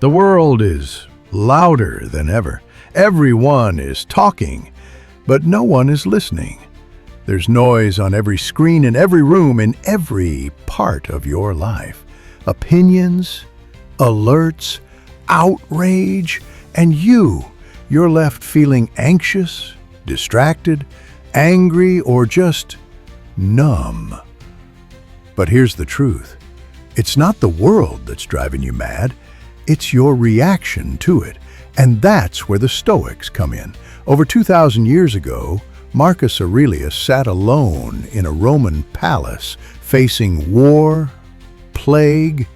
The world is louder than ever. Everyone is talking, but no one is listening. There's noise on every screen, in every room, in every part of your life. Opinions, alerts, outrage, and you're left feeling anxious, distracted, angry, or just numb. But here's the truth. It's not the world that's driving you mad. It's your reaction to it. And that's where the Stoics come in. Over 2,000 years ago, Marcus Aurelius sat alone in a Roman palace, facing war, plague,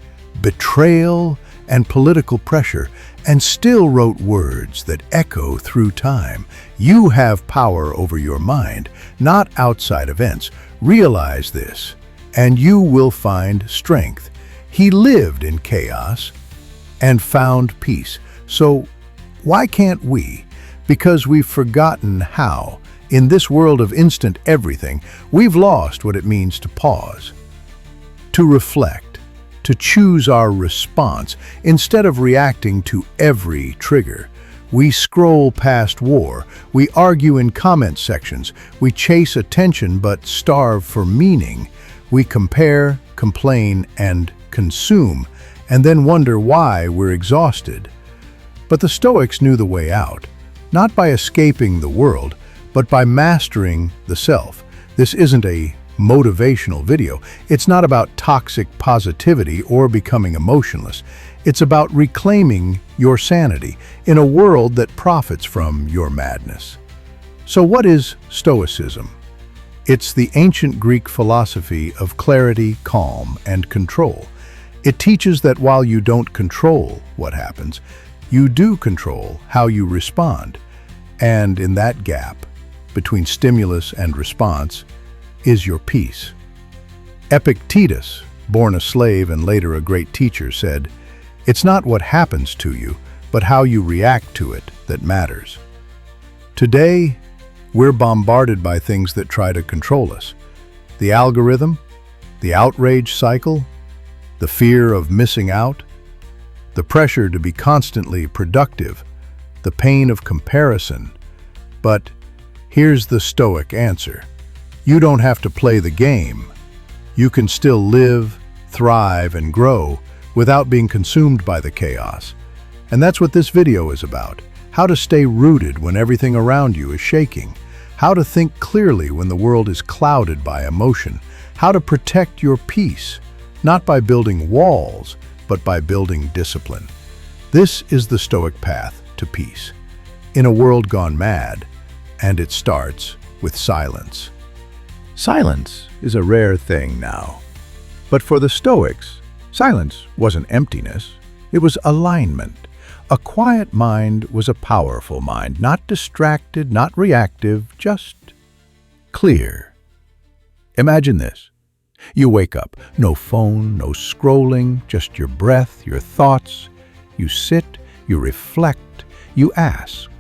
betrayal, and political pressure, and still wrote words that echo through time. You have power over your mind, not outside events. Realize this, and you will find strength. He lived in chaos and found peace. So why can't we? Because we've forgotten how. In this world of instant everything, we've lost what it means to pause, to reflect, to choose our response. Instead of reacting to every trigger, we scroll past war, we argue in comment sections, we chase attention but starve for meaning, we compare, complain, and consume, and then wonder why we're exhausted. But the Stoics knew the way out, not by escaping the world, but by mastering the self. This isn't a motivational video. It's not about toxic positivity or becoming emotionless. It's about reclaiming your sanity in a world that profits from your madness. So what is Stoicism? It's the ancient Greek philosophy of clarity, calm, and control. It teaches that while you don't control what happens, you do control how you respond. And in that gap, between stimulus and response, is your peace. Epictetus, born a slave and later a great teacher, said, "It's not what happens to you, but how you react to it that matters." Today, we're bombarded by things that try to control us. The algorithm, the outrage cycle, the fear of missing out, the pressure to be constantly productive, the pain of comparison. But here's the Stoic answer. You don't have to play the game. You can still live, thrive, and grow without being consumed by the chaos. And that's what this video is about. How to stay rooted when everything around you is shaking. How to think clearly when the world is clouded by emotion. How to protect your peace, not by building walls, but by building discipline. This is the Stoic path to peace. In a world gone mad, and it starts with silence. Silence is a rare thing now. But for the Stoics, silence wasn't emptiness, it was alignment. A quiet mind was a powerful mind, not distracted, not reactive, just clear. Imagine this. You wake up, no phone, no scrolling, just your breath, your thoughts. You sit, you reflect, you ask,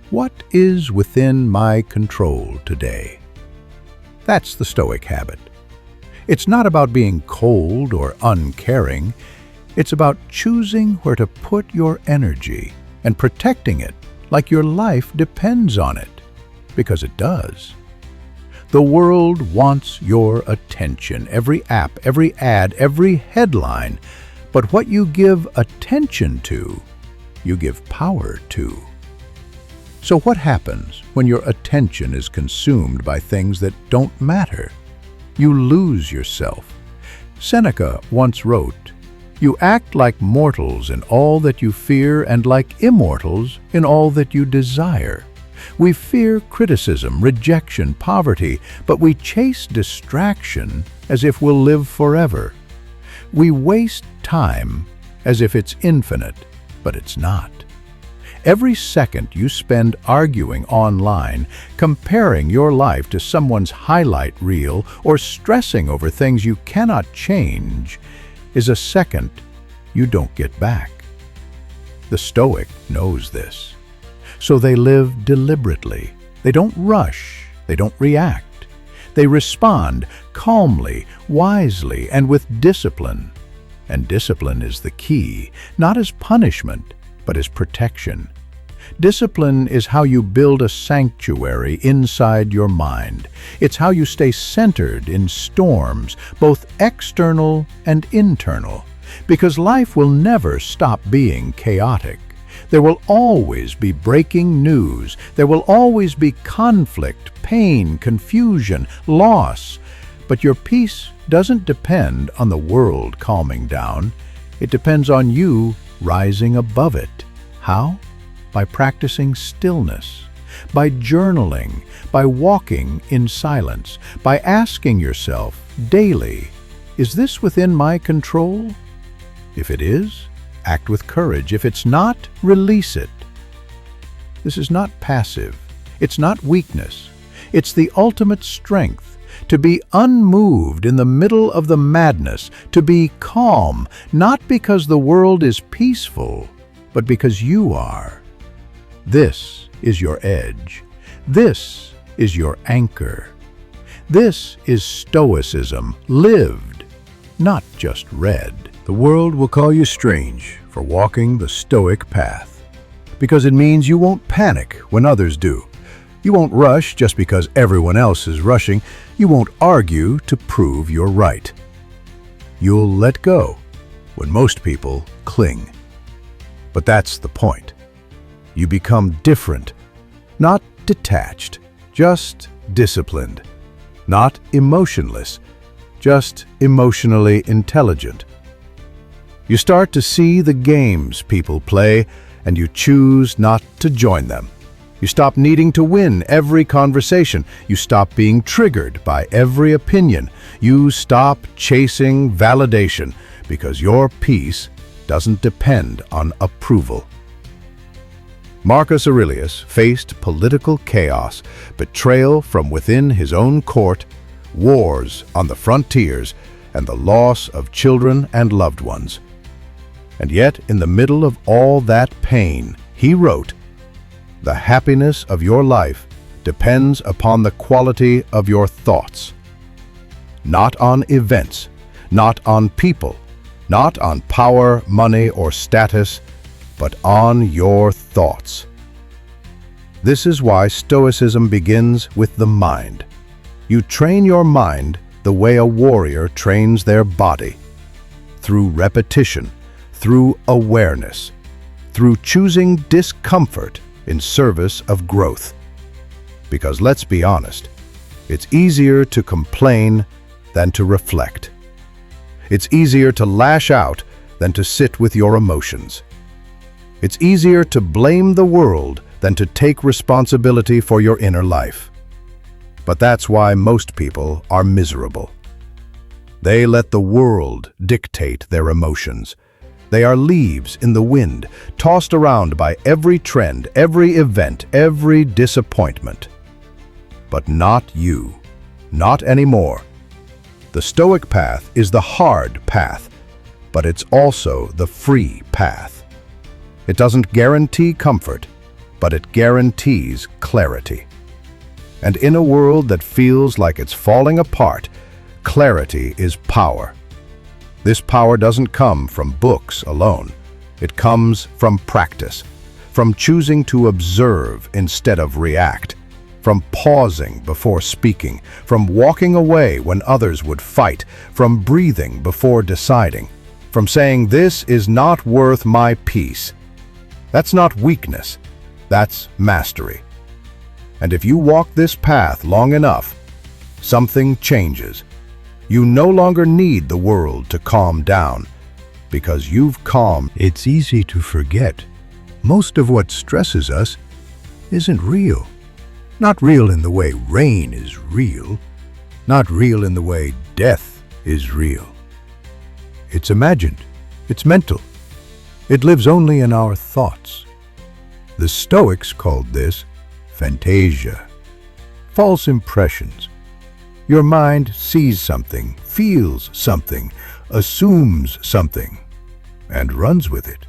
what is within my control today? That's the Stoic habit. It's not about being cold or uncaring. It's about choosing where to put your energy and protecting it like your life depends on it, because it does. The world wants your attention, every app, every ad, every headline. But what you give attention to, you give power to. So what happens when your attention is consumed by things that don't matter? You lose yourself. Seneca once wrote, "You act like mortals in all that you fear and like immortals in all that you desire." We fear criticism, rejection, poverty, but we chase distraction as if we'll live forever. We waste time as if it's infinite, but it's not. Every second you spend arguing online, comparing your life to someone's highlight reel, or stressing over things you cannot change, is a second you don't get back. The Stoic knows this. So they live deliberately. They don't rush. They don't react. They respond calmly, wisely, and with discipline. And discipline is the key, not as punishment, but as protection. Discipline is how you build a sanctuary inside your mind. It's how you stay centered in storms, both external and internal. Because life will never stop being chaotic. There will always be breaking news. There will always be conflict, pain, confusion, loss. But your peace doesn't depend on the world calming down. It depends on you rising above it. How? By practicing stillness, by journaling, by walking in silence, by asking yourself daily, is this within my control? If it is, act with courage. If it's not, release it. This is not passive. It's not weakness. It's the ultimate strength. To be unmoved in the middle of the madness, to be calm, not because the world is peaceful, but because you are. This is your edge. This is your anchor. This is Stoicism lived, not just read. The world will call you strange for walking the Stoic path, because it means you won't panic when others do. You won't rush just because everyone else is rushing. You won't argue to prove you're right. You'll let go when most people cling. But that's the point. You become different, not detached, just disciplined, not emotionless, just emotionally intelligent. You start to see the games people play, and you choose not to join them. You stop needing to win every conversation. You stop being triggered by every opinion. You stop chasing validation because your peace doesn't depend on approval. Marcus Aurelius faced political chaos, betrayal from within his own court, wars on the frontiers, and the loss of children and loved ones. And yet, in the middle of all that pain, he wrote, "The happiness of your life depends upon the quality of your thoughts." Not on events, not on people, not on power, money, or status, but on your thoughts. This is why Stoicism begins with the mind. You train your mind the way a warrior trains their body, through repetition, through awareness, through choosing discomfort in service of growth. Because let's be honest, it's easier to complain than to reflect. It's easier to lash out than to sit with your emotions. It's easier to blame the world than to take responsibility for your inner life. But that's why most people are miserable. They let the world dictate their emotions. They are leaves in the wind, tossed around by every trend, every event, every disappointment. But not you. Not anymore. The Stoic path is the hard path, but it's also the free path. It doesn't guarantee comfort, but it guarantees clarity. And in a world that feels like it's falling apart, clarity is power. This power doesn't come from books alone. It comes from practice, from choosing to observe instead of react, from pausing before speaking, from walking away when others would fight, from breathing before deciding, from saying, "This is not worth my peace." That's not weakness, that's mastery. And if you walk this path long enough, something changes. You no longer need the world to calm down, because you've calmed. It's easy to forget. Most of what stresses us isn't real. Not real in the way rain is real. Not real in the way death is real. It's imagined. It's mental. It lives only in our thoughts. The Stoics called this fantasia, false impressions. Your mind sees something, feels something, assumes something, and runs with it.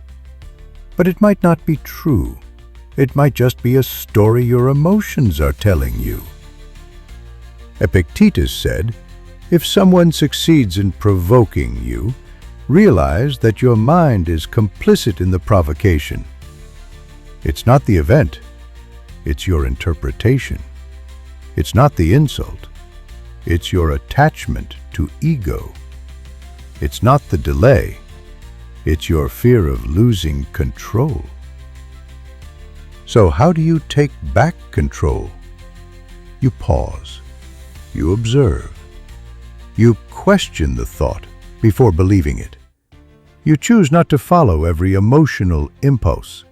But it might not be true. It might just be a story your emotions are telling you. Epictetus said, "If someone succeeds in provoking you, Realize that your mind is complicit in the provocation. It's not the event, it's your interpretation. It's not the insult, it's your attachment to ego. It's not the delay, it's your fear of losing control. So how do you take back control? You pause, you observe, you question the thought before believing it. You choose not to follow every emotional impulse.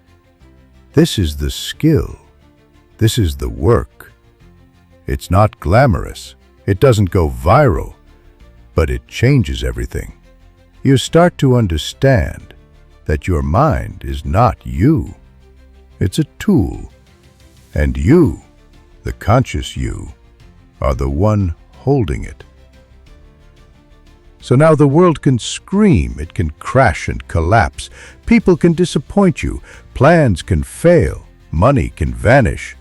This is the skill. This is the work. It's not glamorous. It doesn't go viral, but it changes everything. You start to understand that your mind is not you. It's a tool, and you, the conscious you, are the one holding it. So now the world can scream, it can crash and collapse. People can disappoint you, plans can fail, money can vanish.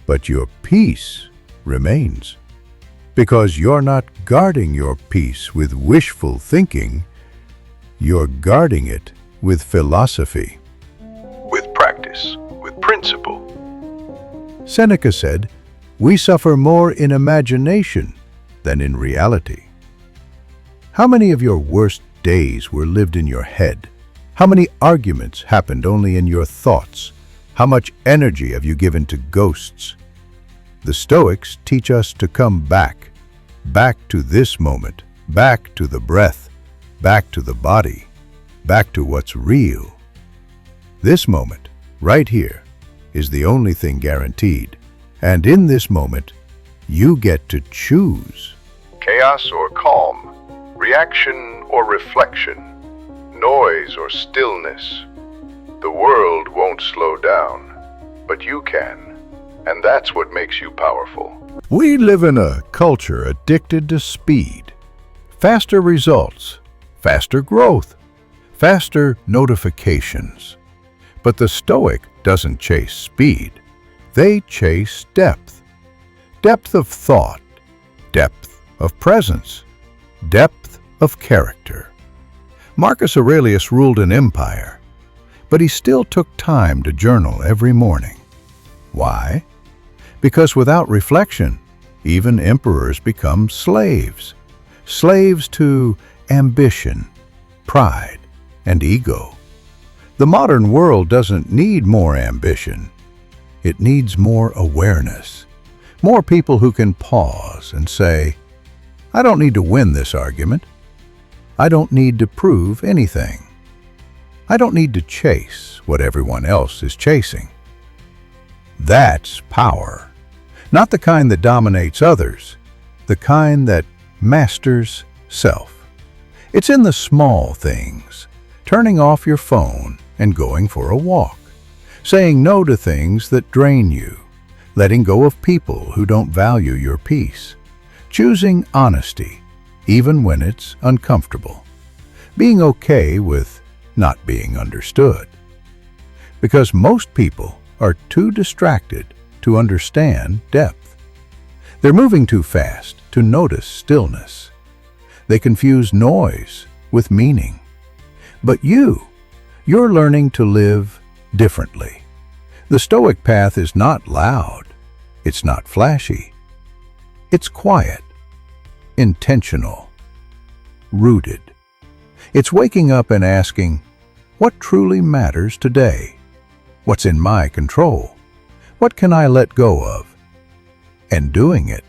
But your peace remains. Because you're not guarding your peace with wishful thinking, you're guarding it with philosophy. With practice, with principle. Seneca said, "We suffer more in imagination than in reality." How many of your worst days were lived in your head? How many arguments happened only in your thoughts? How much energy have you given to ghosts? The Stoics teach us to come back to this moment, back to the breath, back to the body, back to what's real. This moment, right here, is the only thing guaranteed. And in this moment, you get to choose. Chaos or calm, reaction or reflection, noise or stillness. The world won't slow down, but you can. And that's what makes you powerful. We live in a culture addicted to speed. Faster results, faster growth, faster notifications. But the Stoic doesn't chase speed. They chase depth. Depth of thought, depth of presence, depth of character. Marcus Aurelius ruled an empire, but he still took time to journal every morning. Why? Because without reflection, even emperors become slaves. Slaves to ambition, pride, and ego. The modern world doesn't need more ambition. It needs more awareness. More people who can pause and say, I don't need to win this argument. I don't need to prove anything. I don't need to chase what everyone else is chasing. That's power. Not the kind that dominates others, the kind that masters self. It's in the small things, turning off your phone and going for a walk, saying no to things that drain you, letting go of people who don't value your peace, choosing honesty, even when it's uncomfortable, being okay with not being understood. Because most people are too distracted to understand depth. They're moving too fast to notice stillness. They confuse noise with meaning. But you're learning to live differently. The Stoic path is not loud. It's not flashy. It's quiet, intentional, rooted. It's waking up and asking, what truly matters today? What's in my control? What can I let go of? And doing it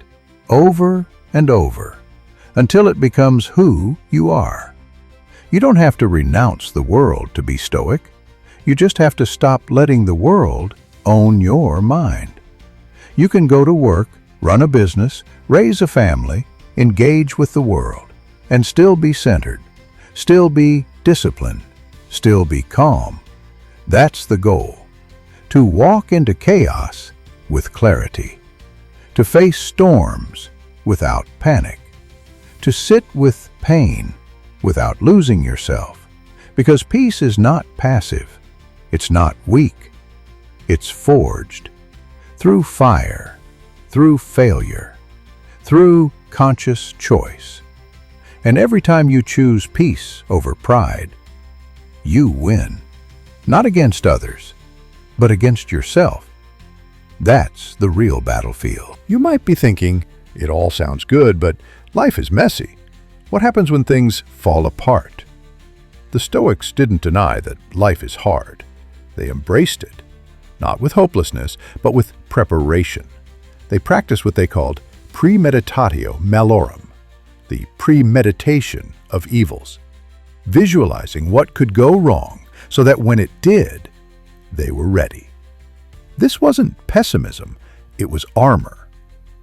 over and over until it becomes who you are. You don't have to renounce the world to be Stoic. You just have to stop letting the world own your mind. You can go to work, run a business, raise a family, engage with the world, and still be centered, still be disciplined, still be calm. That's the goal. To walk into chaos with clarity, to face storms without panic, to sit with pain without losing yourself, because peace is not passive, it's not weak, it's forged through fire, through failure, through conscious choice. And every time you choose peace over pride, you win. Not against others, but against yourself. That's the real battlefield. You might be thinking, it all sounds good, but life is messy. What happens when things fall apart? The Stoics didn't deny that life is hard. They embraced it, not with hopelessness, but with preparation. They practiced what they called premeditatio malorum, the premeditation of evils, visualizing what could go wrong so that when it did, they were ready. This wasn't pessimism, it was armor.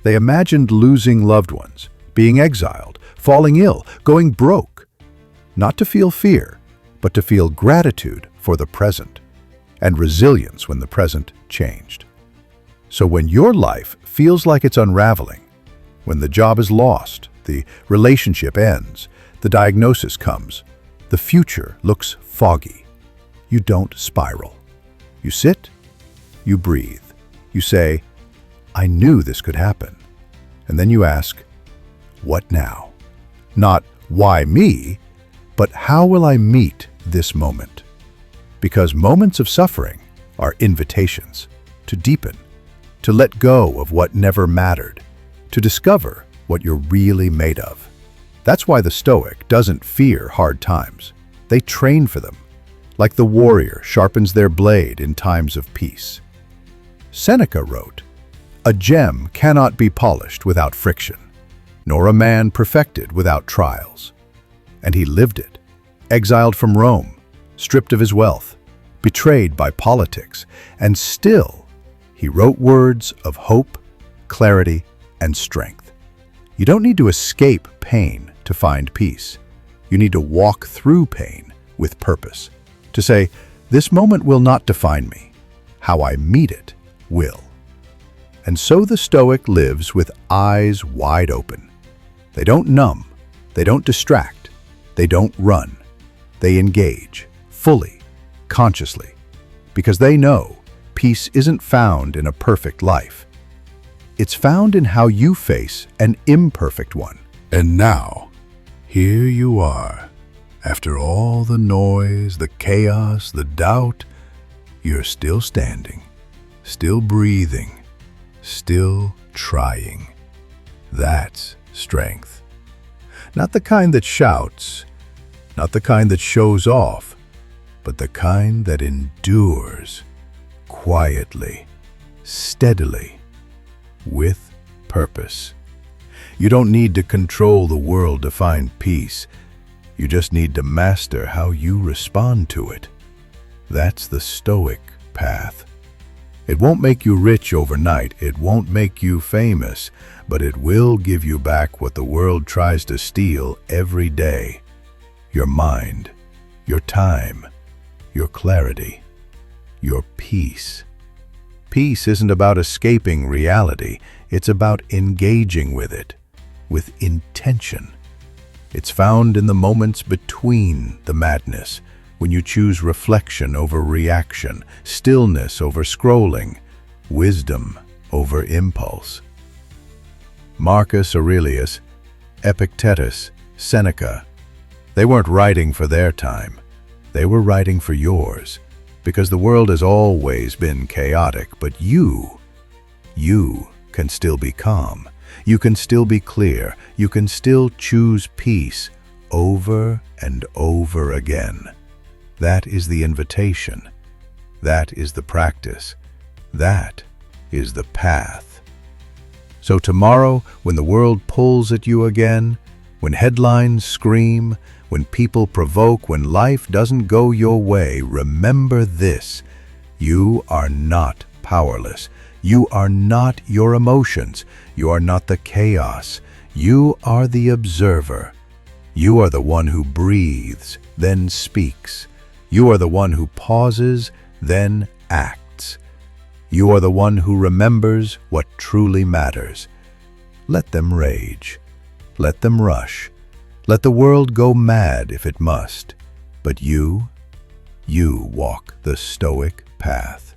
They imagined losing loved ones, being exiled, falling ill, going broke, not to feel fear, but to feel gratitude for the present, and resilience when the present changed. So when your life feels like it's unraveling, when the job is lost, the relationship ends, the diagnosis comes, the future looks foggy, you don't spiral. You sit, you breathe, you say, I knew this could happen. And then you ask, what now? Not why me, but how will I meet this moment? Because moments of suffering are invitations to deepen, to let go of what never mattered, to discover what you're really made of. That's why the Stoic doesn't fear hard times. They train for them, like the warrior sharpens their blade in times of peace. Seneca wrote, "A gem cannot be polished without friction, nor a man perfected without trials." And he lived it, exiled from Rome, stripped of his wealth, betrayed by politics, and still he wrote words of hope, clarity, and strength. You don't need to escape pain to find peace. You need to walk through pain with purpose, to say, this moment will not define me. How I meet it will. And so the Stoic lives with eyes wide open. They don't numb, they don't distract, they don't run. They engage, fully, consciously, because they know peace isn't found in a perfect life. It's found in how you face an imperfect one. And now, here you are. After all the noise, the chaos, the doubt, you're still standing, still breathing, still trying. That's strength. Not the kind that shouts, not the kind that shows off, but the kind that endures quietly, steadily, with purpose. You don't need to control the world to find peace. You just need to master how you respond to it. That's the Stoic path. It won't make you rich overnight, it won't make you famous, but it will give you back what the world tries to steal every day. Your mind, your time, your clarity, your peace. Peace isn't about escaping reality, it's about engaging with it, with intention. It's found in the moments between the madness, when you choose reflection over reaction, stillness over scrolling, wisdom over impulse. Marcus Aurelius, Epictetus, Seneca, they weren't writing for their time. They were writing for yours, because the world has always been chaotic, but you can still be calm. You can still be clear. You can still choose peace over and over again. That is the invitation. That is the practice. That is the path. So tomorrow, when the world pulls at you again, when headlines scream, when people provoke, when life doesn't go your way, remember this: you are not powerless. You are not your emotions. You are not the chaos. You are the observer. You are the one who breathes, then speaks. You are the one who pauses, then acts. You are the one who remembers what truly matters. Let them rage. Let them rush. Let the world go mad if it must. But you walk the Stoic path.